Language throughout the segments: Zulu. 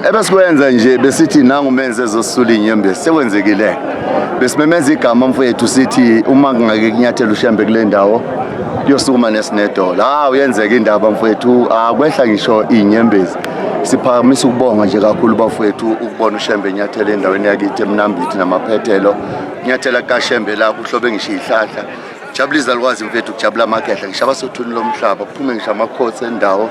Ebesikwenza nje besithi nangu menze ezosula inyembezi sekwenzekile. Besimemeza igama mfowethu sithi uma kungake kunyathela ushembe kule ndawo kuyosukuma nesinedola. Uyenzeka indaba mfowethu akwehla ngisho inyembezi. Siphakamisa ukubonga nje kakhulu bafowethu ukubona ushembe enyathela endaweni yakithi eMnambithi namaphethelo. Nyathela kaShembe la kuhlobe ngisho ihlahla. Jabulisa alwazi mfethu kujabula amagedla ngisho abasothuni lomhlaba kuphume ngisho amakhosi endawo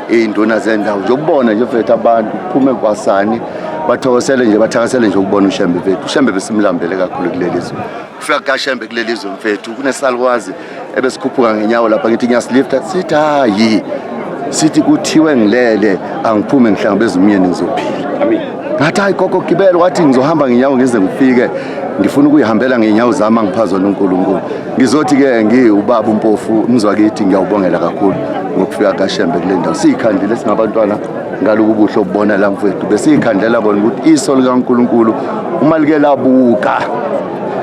induna zendawo nje ukubona nje mfethu abantu kuphume kwasani bathokosele nje bathakasele nje ukubona uShembe mfethu. uShembe besimlambele kakhulu kuleli zwe. Kufika kaShembe kuleli zwe mfethu kunesalwazi ebesikhuphuka ngenyawo lapha ngithi ngiyasilifta sithi hayi sithi kuthiwe ngilele angiphume ngihlangabeza umyeni ngizophila. Amen. Ngathi hayi gogo gibela wathi ngizohamba ngenyawo ngize ngifike ngifuna ukuyihambela ngenyawo zami angiphazwa noNkulunkulu. Ngizothi ke ngiubaba uMpofu umzwakithi ngiyawubongela kakhulu ngokufika kaShembe kule ndawo. Sikhandile singabantwana ngaloku buhle obubona la mfethu besikhandlela bona ukuthi iso likaNkulunkulu uma like labuka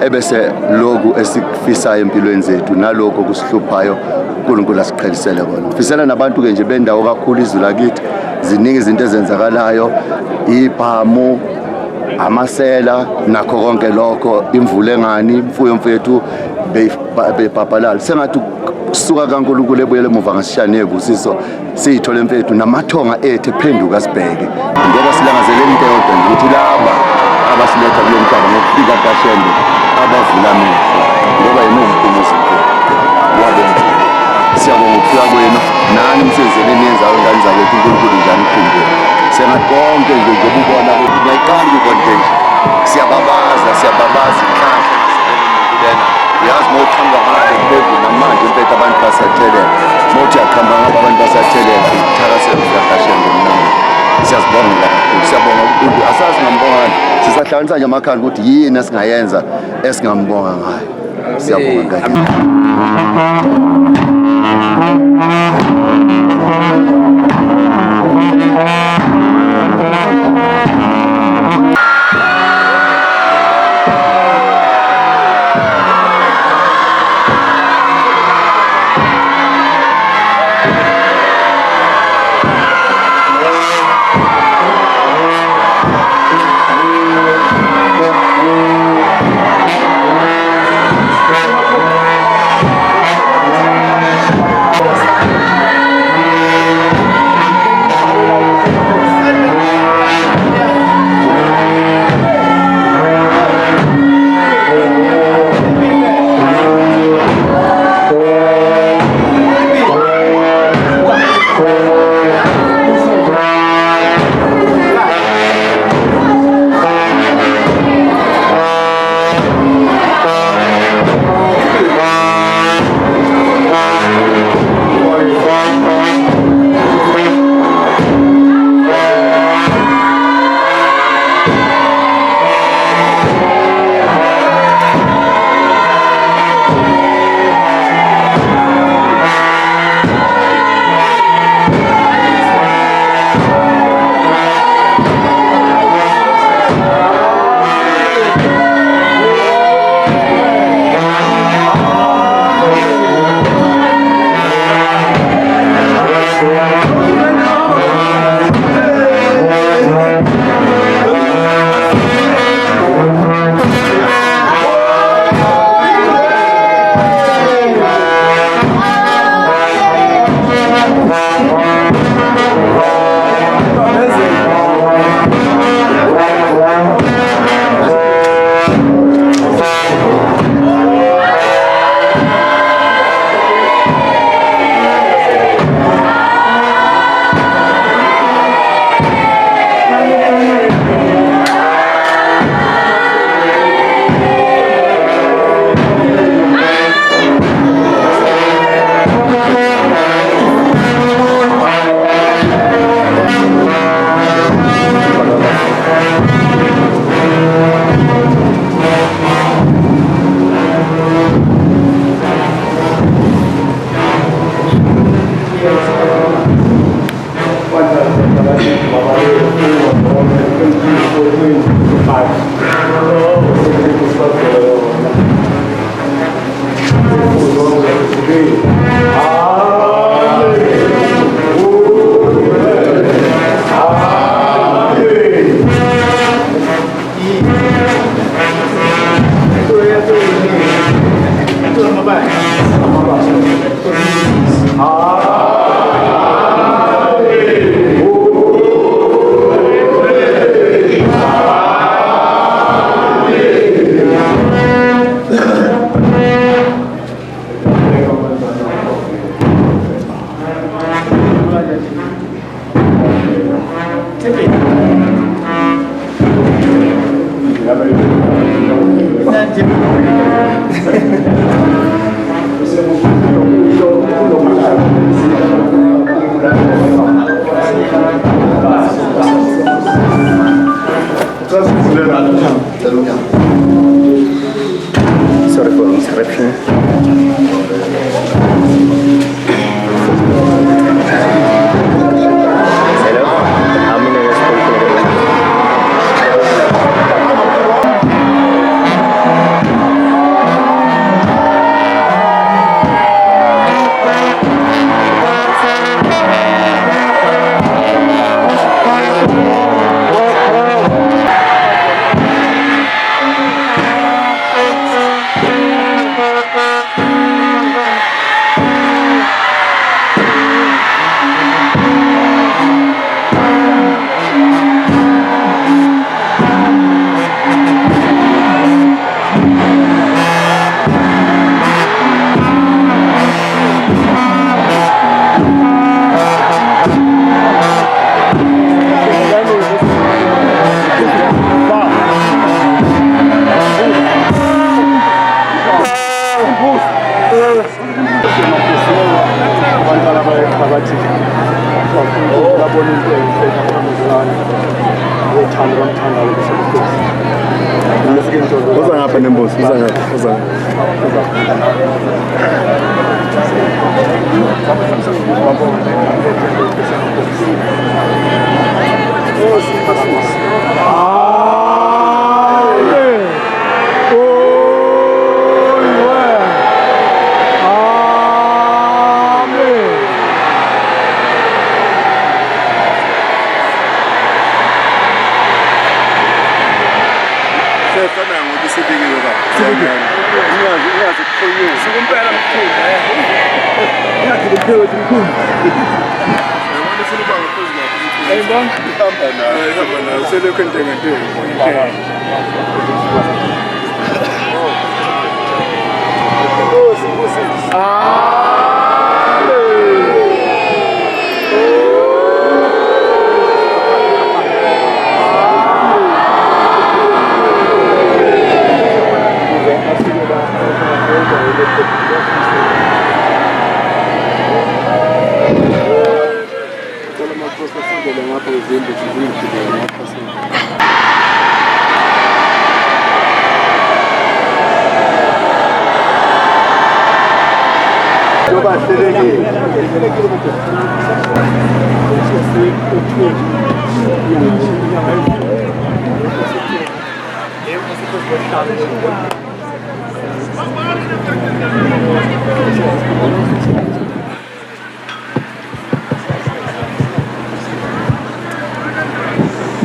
ebese lokhu esikufisa empilweni zethu nalokho kusihluphayo uNkulunkulu asiqhelisele bona. Ngifisela nabantu ke nje bendawo kakhulu izwi lakithi ziningi izinto ezenzakalayo ibhamu amasela nakho konke lokho imvula engani imfuyo mfethu bebhabhalala sengathi kusuka kaNkulunkulu ebuyele emuva ngasishane ebusiso siyithole mfethu namathonga ethu ephenduka sibheke ngoba silangazelela into eyodwa ukuthi laba abasiletha kulo mhlaba ngokufika kaShembe abavula amehlo ngoba yinokuphumuza wabona. Siyabonga ukufika kwenu nani umsebenzini eniyenzayo ngani zakwethu uNkulunkulu njani uphindile. Sengathi konke nje ngokubona ukuthi ngiyayiqala ukontenje siyababaza inhlanhla lena uyazi mawuthamba ngapha phezulu namanje impethu abantu basathelela mawuthi yakhamba ngapha abantu basathelela ukuthakasela kaShembe mnandi. Siyazibonga kakhulu siyabonga uNkulunkulu asazi ngambongani sisahlanganisa nje amakhanda ukuthi yini esingayenza esingambonga ngayo. Siyabonga kakhulu. ukubona into enhle kakhulukazi uthando bamthandayo kusebenza uza ngapha nembuzi uza ngapha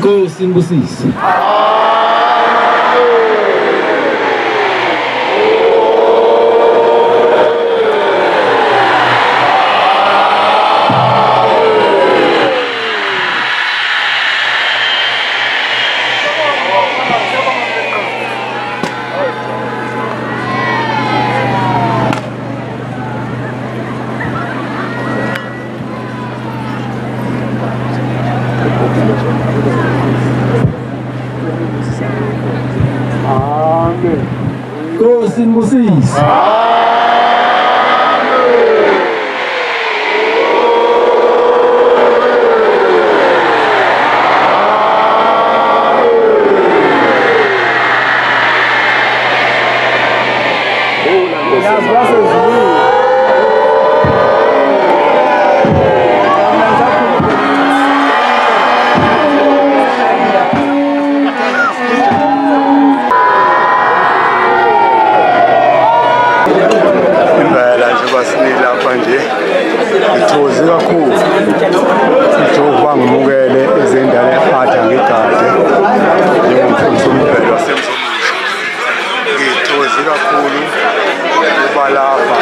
Go Simbusisi. Go Simbusisi. Ngithokoze kakhulu Jehova ngimukele izindaba yaphatha ngegazi njengomfundisi umbhelo wasemzomusha. Ngithokoze kakhulu ukuba lapha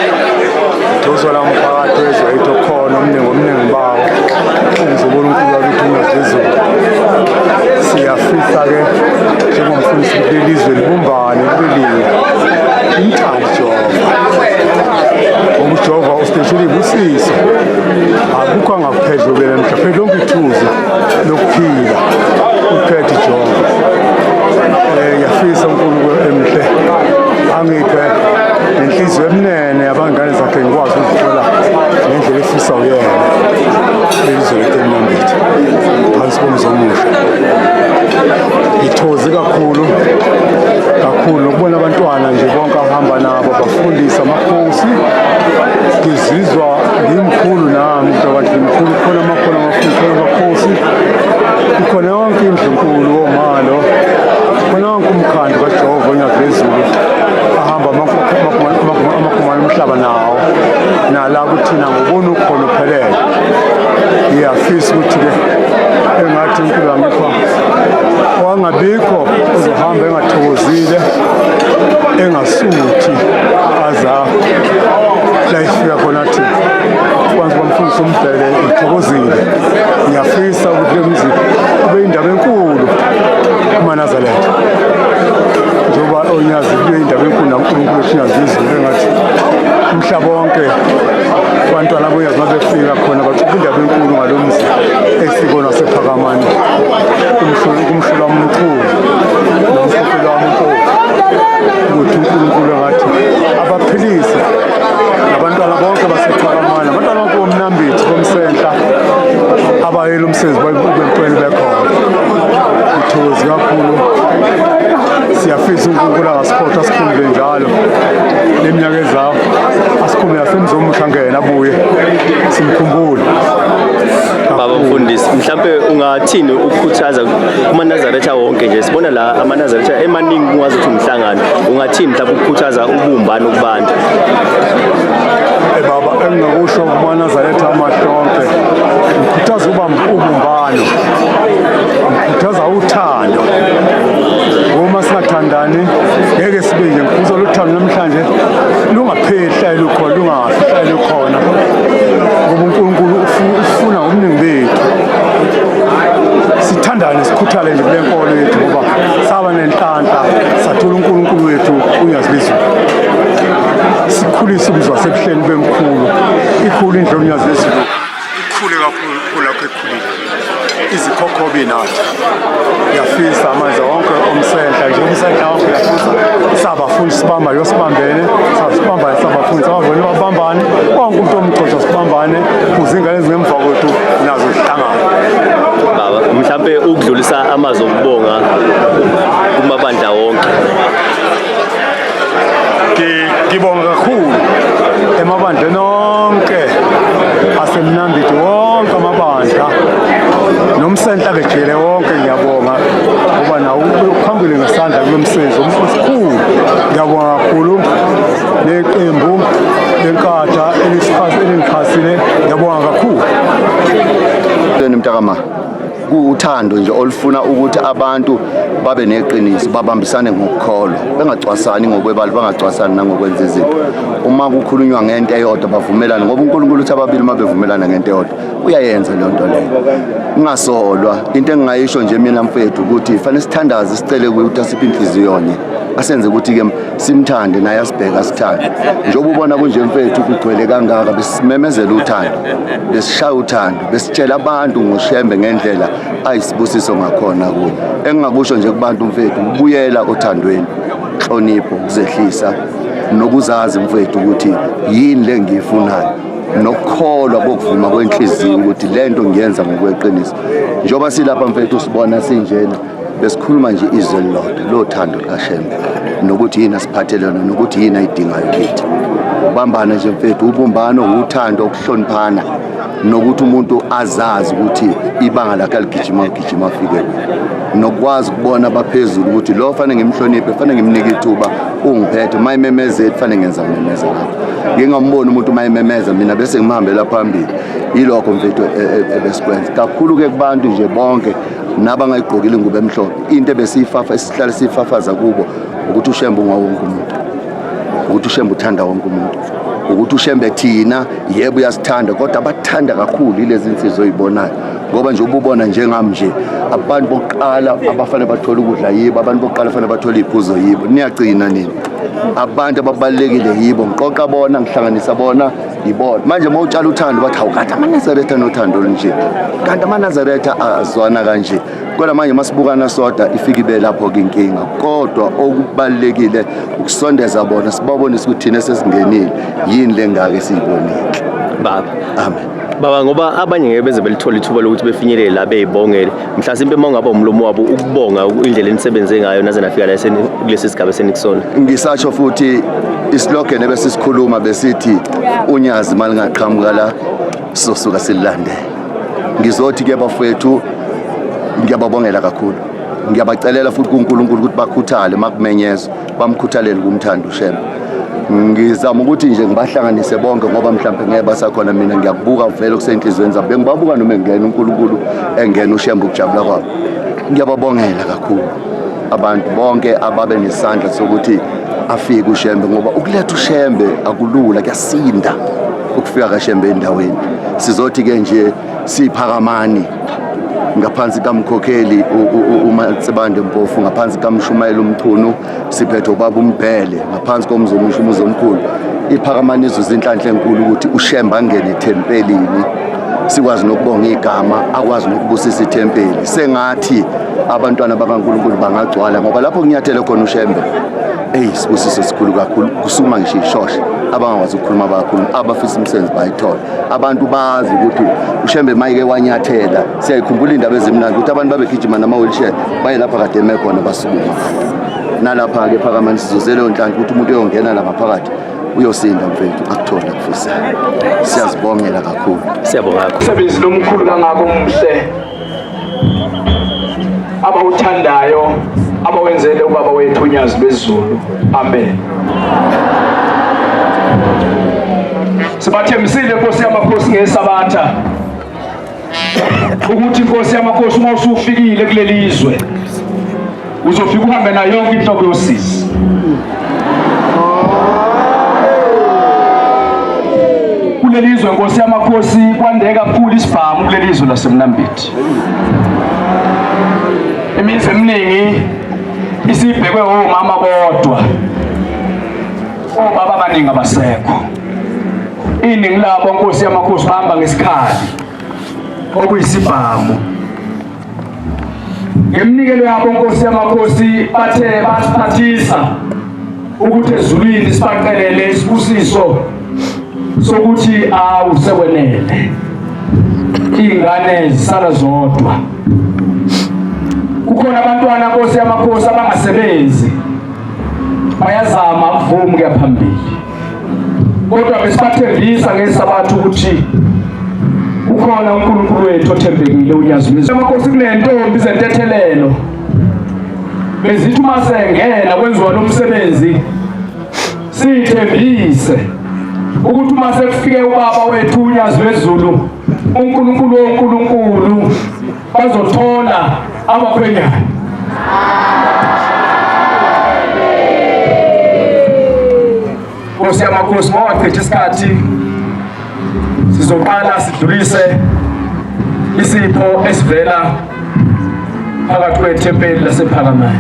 ngithokoze la mphakathi wezwe ethu khona omningi bawo ngizobona uNkulunkulu wethu ngezizwe. Siyafisa-ke njengomfundisi lelizwe libumbane libelinye imthandi Jehova usipesheli ubusiso akukho angakuphedlubela mhlawumbe lonke ithuzi lokuphila uphethe Jehova. Ngiyafisa uNkulunkulu emhle angiphe nenhliziyo emnene abangane zakhe ngikwazi ukuthola ngendlela efisa uyena elizwe lethu elinambithi phansi komzomusha. Ngithokoze kakhulu ukubona abantwana nje bonke ahamba nabo bafundisa amakhosi. Ngizizwa ngimkhulu nami ukuthi ngimkhulu khona amakhono amakhulu amakhosi ikhona yonke indlunkulu omalo khona wonke umkhandlu kaJehova onyaphezulu ahamba amakhumalo omhlaba nawo nala kuthina ngobona ukhona uphelele. Ngiyafisa ukuthi-ke engathi uNkulunkulu angipha owangabikho uzohamba engathokozile engasuthi aza la ifika khona thi kwanza bamfundisa umbhele ngithokozile. Ngiyafisa ukuthi le mzi kube indaba enkulu kumaNazaretha njengoba onyazi kube indaba enkulu naNkulunkulu esingazizwe engathi umhlaba wonke abantwana bonyazi mabefika khona baxoxa indaba enkulu ngalo mzi esibona sephakamani kumhlula umkhulu nomkhulu wami ukuthi uNkulunkulu ngathi abaphilise abantwana bonke basephakamani abantwana bonke bomnambithi bomsentla abayela eminyaka ezayo asikhulume nasemzomuhla ngena abuye simkhumbule. Baba Mfundisi, mhlambe ungathini ukukhuthaza kumaNazaretha wonke nje, sibona la amaNazaretha emaningi kungazuthi umhlangano, ungathini mhlawumbe ukukhuthaza ubumbano kubantu? Baba engingakusho kumaNazaretha amahlonke, ngikhuthaza ubumbano, ngikhuthaza uthando. Uma singathandani ngeke sibe nje, ngikhuthaza uthando namhlanje lungaphehla lukhona, lungafihla lukhona, ngoba uNkulunkulu ufuna ngobuningi bethu sithandane, sikhuthale nje kule nkolo yethu, ngoba saba nenhlanhla sathola uNkulunkulu wethu unyazibizulu, sikhulise umzwa sebuhleni bemkhulu, ikhulu indlela unyazibizulu ikhule kakhulu kulapho ekhulile, izikhokhobi nathi yafisa amanzi wonke omsehla nje, umsehla wonke yafisa sabafundi sibamba yosibambene, sabambane sabafundi sabavele babambane, wonke umuntu omgcotsha sibambane, kuze ingane ezingemva kwethu nazo zihlangane. Baba, mhlambe ukudlulisa amazwi okubonga kumabandla wonke. Ngibonga kakhulu emabandleni onke asemnambiti, wonke amabandla nomsentla bejele wonke, ngiyabonga ngoba nawo uphambili ngesandla kulo msebenzi omkhulu. Ngiyabonga kakhulu neqembu lenkatha elingichasile, ngiyabonga kakhulu. Mntakama, kuuthando nje olufuna ukuthi abantu babe neqiniso, babambisane ngokukholwa, bengacwasani ngokwebala, bangacwasani nangokwenza izinto. Uma kukhulunywa ngento eyodwa bavumelane, ngoba uNkulunkulu uthi ababili uma bevumelana ngento eyodwa uyayenza leyo nto leyo. Ungasolwa. Into engingayisho nje mina mfethu ukuthi fanele sithandaze, sicele ukuthi asiphe inhliziyo yonye, asenze ukuthi-ke simthande naye asibheke asithande. Njengoba ubona kunje mfethu kugcwele kangaka, besimemezela uthando, besishaya uthando, besitshela abantu ngoShembe ngendlela ayisibusiso ngakhona kuyo. Engingakusho nje kubantu mfethu, ubuyela othandweni, inhlonipho, ukuzehlisa, nokuzazi mfethu ukuthi yini le ngiyifunayo, nokukholwa kokuvuma kwenhliziyo ukuthi lento ngiyenza ngokweqiniso. Njengoba silapha mfethu sibona sinjena, besikhuluma nje izwi lodwa lothando likaShembe, nokuthi yini asiphathelana, nokuthi yini ayidingayo kithi. Ubambana nje mfethu, ubumbano, uthando, ukuhloniphana, nokuthi umuntu azazi ukuthi ibanga lakhe ligijima afike, nokwazi ukubona abaphezulu ukuthi lo fanele ngimhloniphe, fanele ngimnike ithuba, ungiphethe mayimemezela fanele ngenza umemeze ngakho. Ngingamboni umuntu mayimemeza mina bese ngimhambela phambili. Yilokho mfethu ebesikwenza kakhulu-ke kubantu nje bonke nabangayigqokile ingubo emhlophe. Into ebesiyifafa esihlale siyifafaza kubo ukuthi uShembe ungawonke umuntu, ukuthi uShembe uthanda wonke umuntu, ukuthi uShembe thina yebo uyasithanda kodwa abathanda kakhulu ilezi insizwe oyibonayo. Ngoba nje ububona njengami nje, abantu bokuqala abafanele bathole ukudla yibo, abantu bokuqala fanele bathole iphuzo yibo. Niyagcina nini? Abantu ababalekile yibo, ngiqoqa bona, ngihlanganisa bona, yibona. Manje uma utshala uthando bathi hawu kanti amaNazaretha nothando olunje, kanti amaNazaretha azwana kanje. Kodwa manje masibukana soda ifika ibe lapho-ke inkinga. Kodwa okubalekile ukusondeza bona, sibabonise ukuthi thina sesingenile yini lengake siyibonile. Baba, Amen. Baba, ngoba abanye ngeke beze belithola ithuba lokuthi befinyelele la beyibongele, mhlasimpe uma ungaba umlomo wabo ukubonga indlela enisebenze ngayo naze nafika la kulesi sigaba senikusona. Ngisasho futhi islogan ebesisikhuluma besithi unyazi malingaqhamuka la sosuka silandele. Ngizothi-ke bafowethu ngiyababongela kakhulu, ngiyabacelela futhi kuNkulunkulu ukuthi bakhuthale makumenyezwa, bamkhuthalele kumthanda uShembe. Ngizama ukuthi nje ngibahlanganise bonke ngoba mhlawumbe ngeke basakhona. Mina ngiyakubuka vele kusenhlizweni zabo, bengibabuka noma engena uNkulunkulu engena uShembe ukujabula kwabo. Ngiyababongela kakhulu abantu bonke ababe nesandla sokuthi afike uShembe, ngoba ukuletha uShembe akulula, kuyasinda ukufika kaShembe endaweni. Sizothi-ke nje siphakamani ngaphansi kamkhokheli uMatsibande Mpofu, ngaphansi kaMshumayeli uMchunu, siphethe ubaba uMbhele, ngaphansi komzumushumuzo omkhulu. Iphakamaniso zinhlanhla enkulu ukuthi uShembe angene ethempelini, sikwazi nokubonga igama, akwazi nokubusisa ithempeli. Sengathi abantwana bakaNkulunkulu bangagcwala ngoba lapho kunyathele khona uShembe, sibusiso sikhulu kakhulu. Kusukuma ngisho ishoshe abangakwazi ukukhuluma bakhuluma, abafisa umsebenzi bayithola. Abantu bazi ukuthi uShembe mayike wanyathela, siyayikhumbula indaba ezimnandi ukuthi abantu babegijima nama-wheelchair baye lapha kade eme khona basukuma. Nalapha-ke phakamani sizozeleyo nhlanhla ukuthi umuntu uyongena la ngaphakathi uyosinda mfethu akuthola kufisa. Siyazibongela kakhulu. Siyabonga kakhulu. Umsebenzi nomkhulu kangako umuhle abawuthandayo abawenzele ubaba wethu uNyazi lwesiZulu. Amen. Sibathembisile Nkosi yamakhosi ngeSabatha ukuthi Nkosi yamakhosi uma usufikile kuleli izwe uzofika uhambe nayo yonke inhlobo yosizi. Kuleli izwe Nkosi yamakhosi kwandeka kakhulu isibhamu kuleli izwe laseMnambithi. Imizi eminingi isibhekwe omama bodwa, obaba abaningi abasekho. Iningi labo Nkosi yamakhosi bahamba ngesikhali okuyisibhamu. Ngemnikelo yabo Nkosi yamakhosi bathe basiphathisa ukuthi ezulwini sibaqelele isibusiso sokuthi awusekwenele ingane zisala zodwa. Kukhona abantwana Nkosi yamakhosi abangasebenzi bayazama ukuvuma ukuya phambili, kodwa besibathembisa ngeSabatha ukuthi ukhona uNkulunkulu wethu othembekile uNyazi lwesiZulu. Amakhosi kunentombi zentethelelo bezithi uma sengena kwenziwa lo msebenzi sithembise ukuthi uma sekufike ubaba wethu uNyazi lwesiZulu uNkulunkulu wonkulunkulu bazothola abakhwenyana. Nkosi yamakhosi mawachitha isikhathi sizoqala sidlulise isipho esivela phakathi kwethempeli lasePhakamani.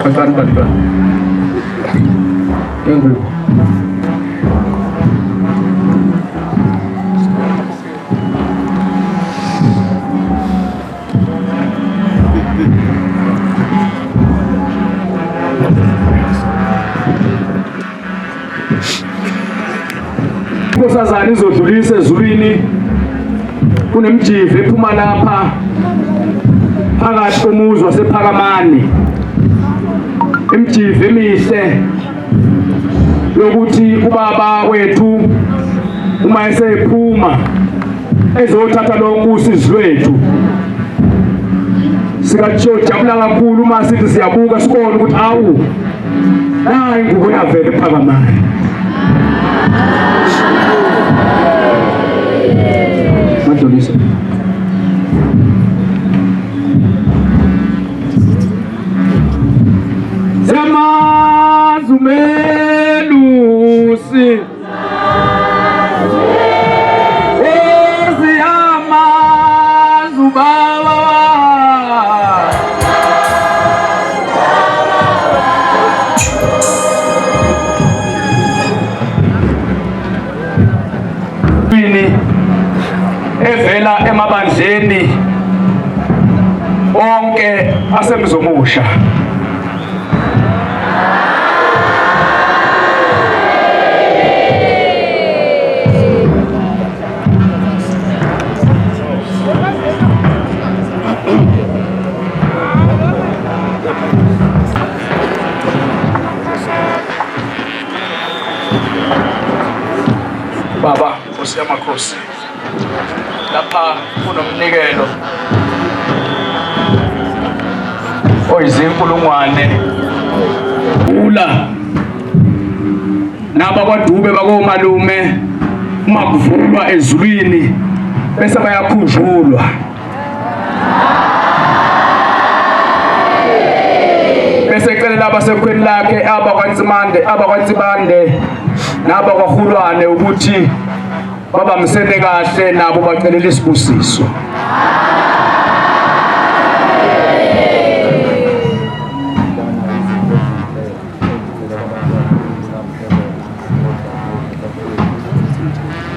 Qaqani Engubo. Nkosazana izodlulisa ezulwini kunemjivo ephuma lapha phakathi komuzi wasePhakamani. Imjivo emihle lokuthi ubaba wethu uma esephuma ezothatha lo nkusizi lwethu sikajabula kakhulu uma sithi siyabuka sibone ukuthi awu nayi ingubo yavela ePhakamani. Madolisa Zamazumelusi Oziyamazubawa evela emabandleni onke asemzomusha. Baba Nkosi yamakhosi, lapha kunomnikelo oyizinkulungwane ula nabakwadube bakomalume uma kuvulwa ezulwini bese bayakhunjulwa. Bese ecelela abasekhweni lakhe abakwaNtsibande nabakwaHulwane ukuthi babamsene kahle nabo bacelela isibusiso.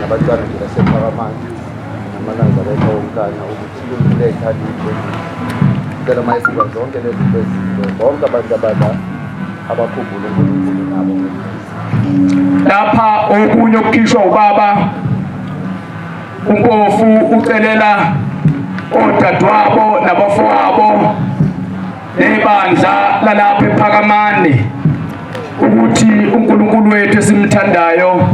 Nabantwana nje basePhakamani namanazareta wonkana ukuthi uletha lihle cela mayisiba zonke lezi zinto bonke abantu abadala abakhumbula uNkulunkulu nabo. Lapha okunye okukhishwa ubaba uMpofu ucelela odadewabo nabafowabo nebandla lalapha ePhakamani ukuthi uNkulunkulu wethu esimthandayo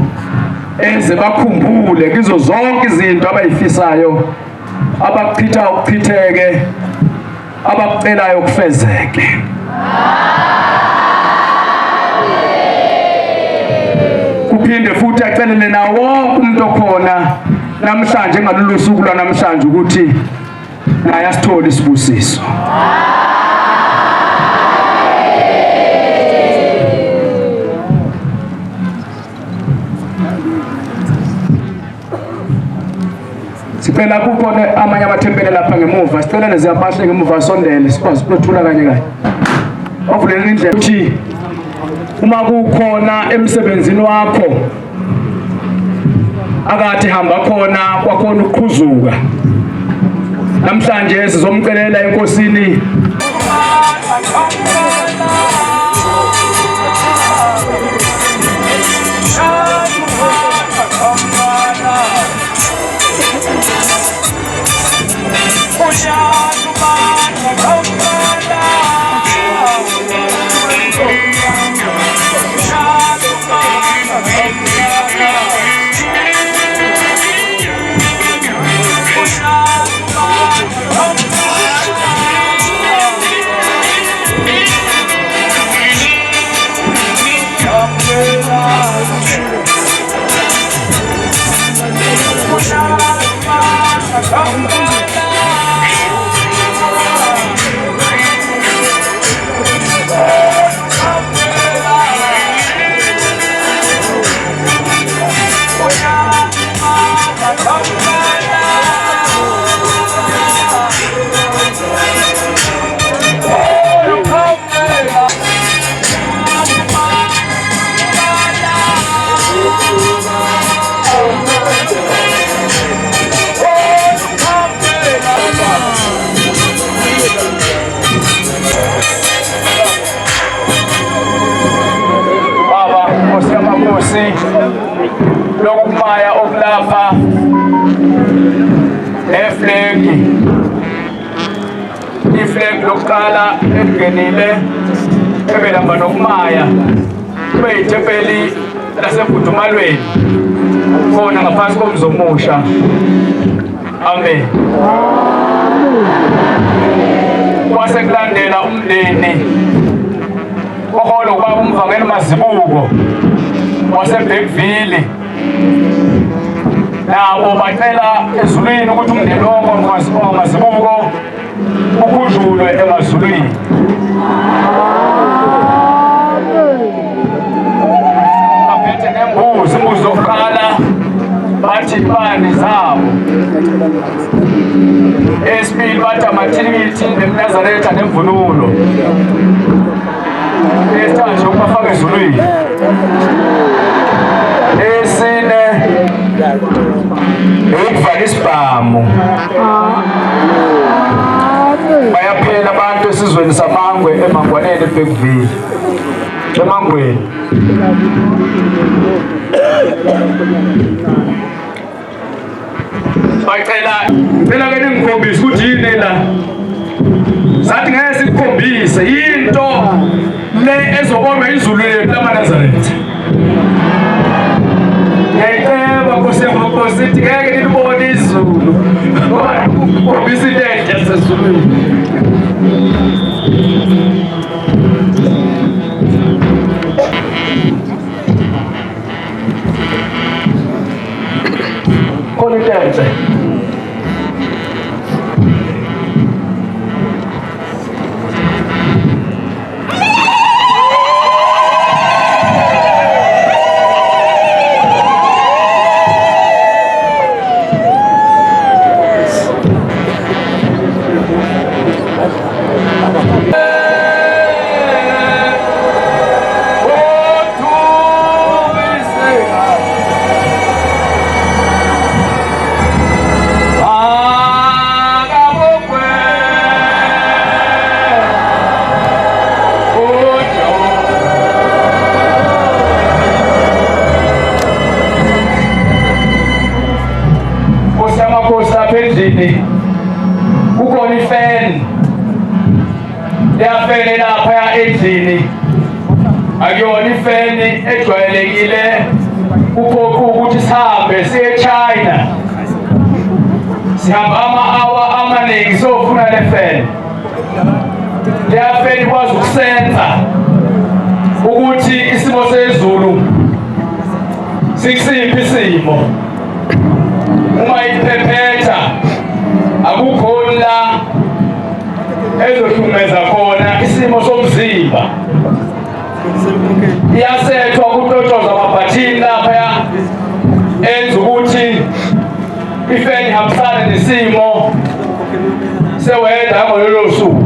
enze bakhumbule kizo zonke izinto abayifisayo, abachitha ukuchitheke, abakucelayo kufezeke. Kuphinde futhi acelele nawo wonke umuntu okhona namhlanje ngalolu suku lwanamhlanje ukuthi naye asithole isibusiso. Sicela kukhona amanye amathempeli lapha ngemuva, sicela lezi abahle ngemuva sondele sikwazi ukuthula kanye kanye. Ovulele indlela ukuthi uma kukhona emsebenzini wakho akathi hamba khona kwakhona ukuqhuzuka, namhlanje sizomcelela enkosini lokumaya okulapha iflegi lokuqala elingenile ebelamba nokumaya kube yithempeli lasemfudumalweni khona ngaphansi komzi omusha. Amen. Kwase kulandela umndeni oholo ubaba uMvangeli Mazibuko waseBergville, nabo bacela ezulwini ukuthi umndeni wonke Mazibuko ukhunjulwe emazulwini. Baphethe nembuzi, imbuzi zokuqala bathi ibani zabo, esibili bathi amathilithi neMnazaretha nemvunulo, esithathu ukubafaka ezulwini, esine ukuvala isibhamu. Bayaphela abantu esizweni saMangwe eMangwaneni eBergville eMangweni. Bacela ke ningikhombise ukuthi yini la. Sathi ngeke sikukhombise into le ezobonwa izulu lethu lamaNazaretha. Ngiyacela Nkosi Nkosi ukuthi ngeke nilibone izulu. Ukukhombisa into enhle sezulwini. Khona into enhle. akuyona ifeni ejwayelekile ukhokhu ukuthi sihambe siye China sihamba ama-hour amaningi siyofuna le feni. Leya feni ikwazi ukusenza ukuthi isimo sezulu sikusiphi isimo. Uma iphephetha akukho la ezohlumeza khona isimo somzimba. Iyasethwa kutotoza amabhathini lapha enza ukuthi ifeni ihambisane nesimo seweda ngololo suku.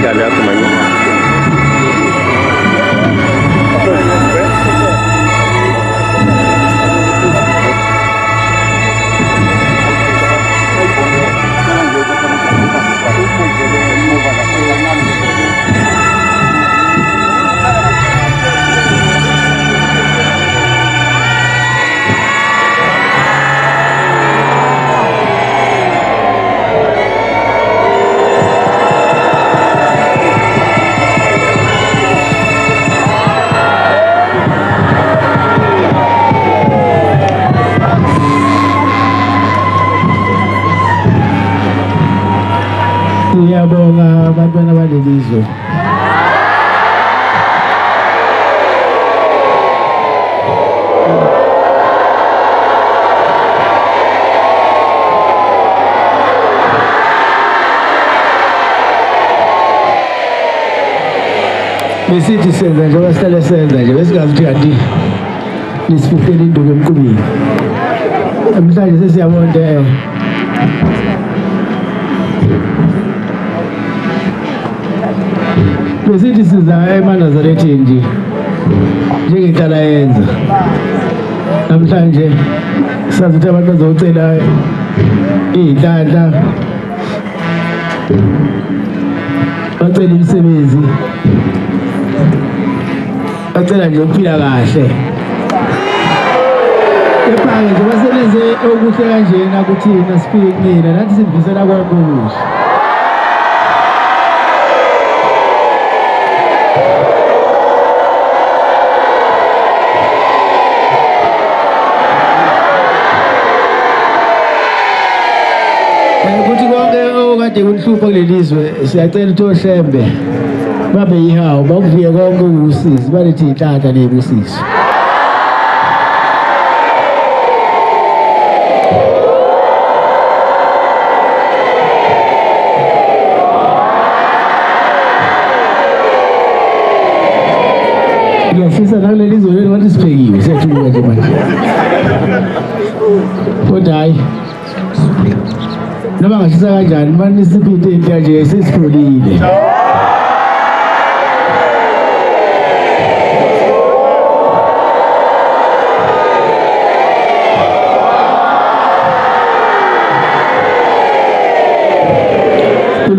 Gala yakho manje. Siyabonga abantwana balelizwe. Besithi senza njengoba sihlale senza nje besingazi ukuthi kanti nisifihlela induku emqubeni. Namhlanje sesiyabona besithi siza eManazaretha nje njengecala yenza. Namhlanje sazi ukuthi abantu bazocela iy'nhlanhla, bacela imisebenzi, bacela nje ukuphila kahle. Kepha-ke nje basebenze okuhle kanjena kuthina siphile kunina, nathi sifisela konke okuhle. Ukuthi konke okade kunhlupha kulelizwe siyacela ukuthi oHlembe babe yihawu bakuviye konke okuwusizi, balethi iy'nhlanhla ney'busiso. Ngiyafisa nakulelizwe leli wathi siphekiwe siyathuka nje manje. Kodwa hayi noma ngashisa kanjani manje siphethe into nje sesipholile.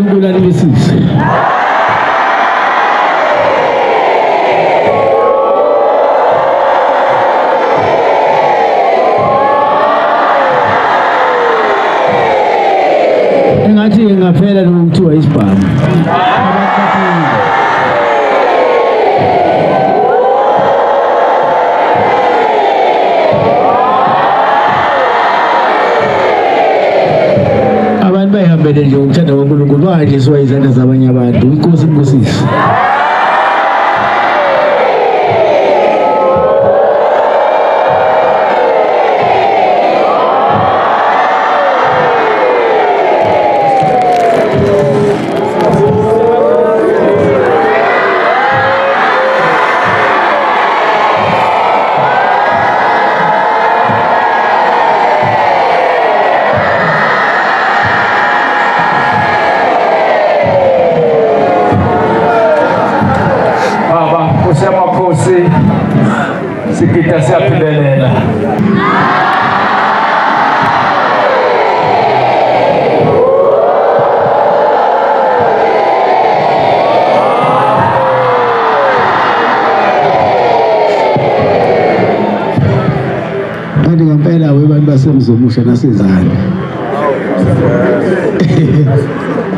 uNkulunkulu alibusise. Engathi ngaphela lokuthiwa isibhamu. Abantu bayihambele nje ukuthanda kwaNkulunkulu, bangadliswa izandla zabanye abantu. Inkosi ibusise. Sikita siyaphilelela. Kanti ngempela webantu basemzomusha nasezana.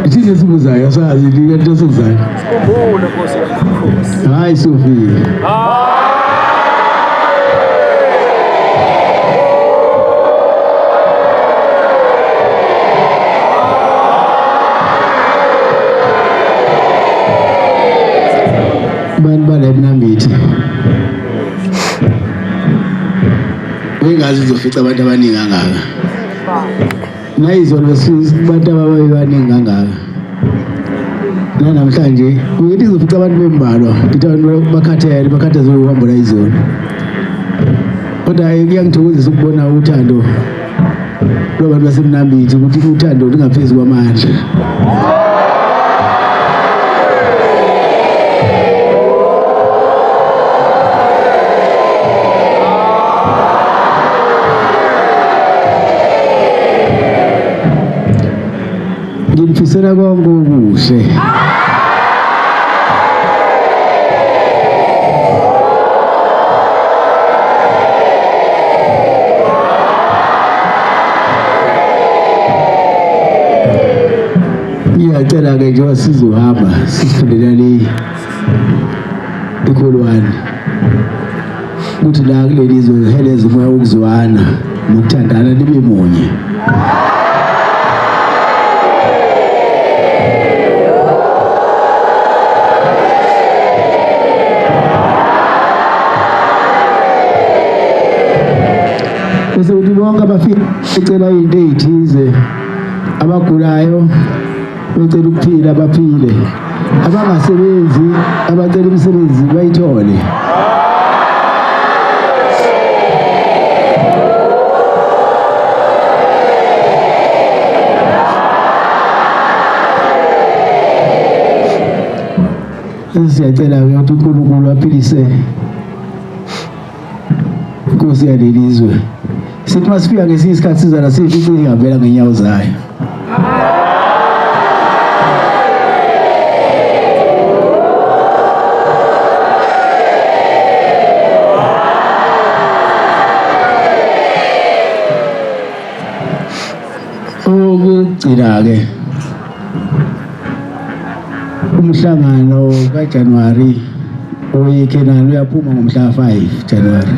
Thina sibuzayo sazi into esizana. Sikhumbule Nkosi yakho. Hayi Sophia. Abantu balebnambithi wengazi uzofica abantu abaningi kangaka. Nayizolo abantu ababaningi kangaka. namhlanje ukuthi izofica abantu bembalwa ngithi abantu bakhatheze uhambo la izolo kodwa kuyangithokozisa ukubona uthando lwabantu basemnambithi ukuthi uthando lungaphezu kwamandla. Ngilifisela konke okuhle ngiyacela-ke njengoba sizohamba sifundela le ikholwane ukuthi la kuleli zwe heleze umoya wokuzwana nokuthandana libe munye. Bese uthi bonke abafika becela into ezithize, abagulayo becela ukuphila baphile, abangasebenzi abacela imisebenzi bayithole. Siyacela-ke ukuthi uNkulunkulu aphilise inkosi yaleli zwe. Sithi masifika ngesinye isikhathi sizana sithi singavela ngenyawo zayo. Okugcina-ke umhlangano kaJanuwari oyeKenani uyaphuma ngomhla 5 January.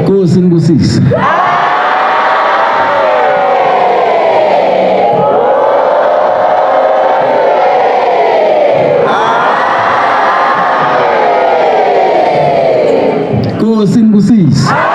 Nkosi ngibusise. Nkosi ngibusise.